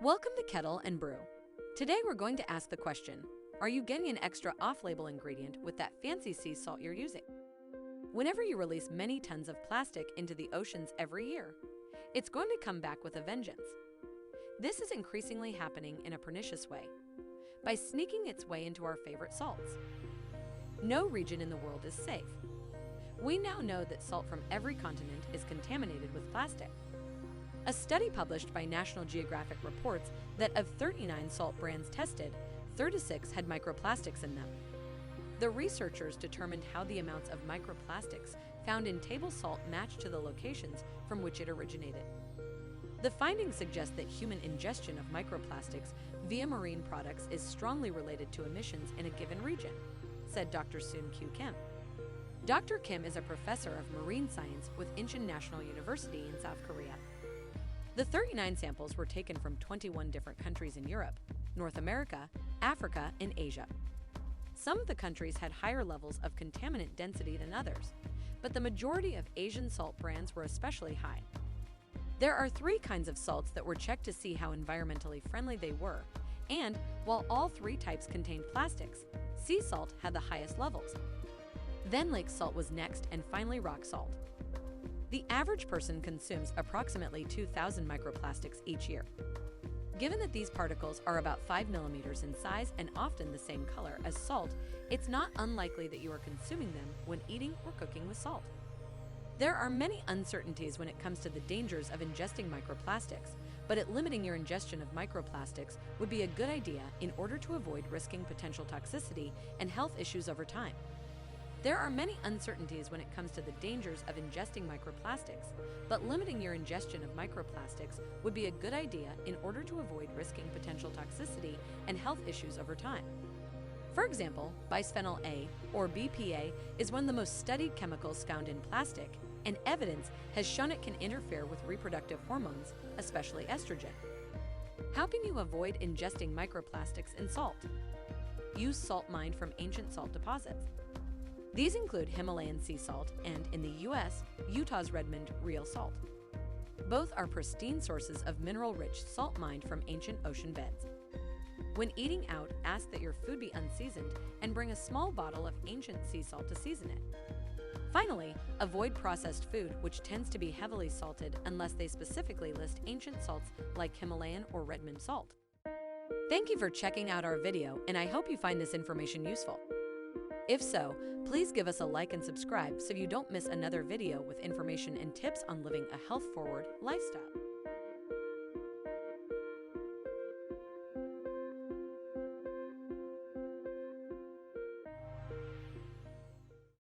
Welcome to Kettle and Brew. Today we're going to ask the question, are you getting an extra off-label ingredient with that fancy sea salt you're using? Whenever you release many tons of plastic into the oceans every year, it's going to come back with a vengeance. This is increasingly happening in a pernicious way, by sneaking its way into our favorite salts. No region in the world is safe. We now know that salt from every continent is contaminated with plastic. A study published by National Geographic reports that of 39 salt brands tested, 36 had microplastics in them. The researchers determined how the amounts of microplastics found in table salt matched to the locations from which it originated. The findings suggest that human ingestion of microplastics via marine products is strongly related to emissions in a given region, said Dr. Soon-Kyu Kim. Dr. Kim is a professor of marine science with Incheon National University in South Korea. The 39 samples were taken from 21 different countries in Europe, North America, Africa, and Asia. Some of the countries had higher levels of contaminant density than others, but the majority of Asian salt brands were especially high. There are 3 kinds of salts that were checked to see how environmentally friendly they were, and while all 3 types contained plastics, sea salt had the highest levels. Then lake salt was next, and finally rock salt. The average person consumes approximately 2,000 microplastics each year. Given that these particles are about 5 millimeters in size and often the same color as salt, it's not unlikely that you are consuming them when eating or cooking with salt. There are many uncertainties when it comes to the dangers of ingesting microplastics, but limiting your ingestion of microplastics would be a good idea in order to avoid risking potential toxicity and health issues over time. There are many uncertainties when it comes to the dangers of ingesting microplastics, but limiting your ingestion of microplastics would be a good idea in order to avoid risking potential toxicity and health issues over time. For example, bisphenol A, or BPA, is one of the most studied chemicals found in plastic, and evidence has shown it can interfere with reproductive hormones, especially estrogen. How can you avoid ingesting microplastics in salt? Use salt mined from ancient salt deposits. These include Himalayan sea salt and, in the U.S., Utah's Redmond real salt. Both are pristine sources of mineral-rich salt mined from ancient ocean beds. When eating out, ask that your food be unseasoned and bring a small bottle of ancient sea salt to season it. Finally, avoid processed food, which tends to be heavily salted unless they specifically list ancient salts like Himalayan or Redmond salt. Thank you for checking out our video, and I hope you find this information useful. If so, please give us a like and subscribe so you don't miss another video with information and tips on living a health-forward lifestyle.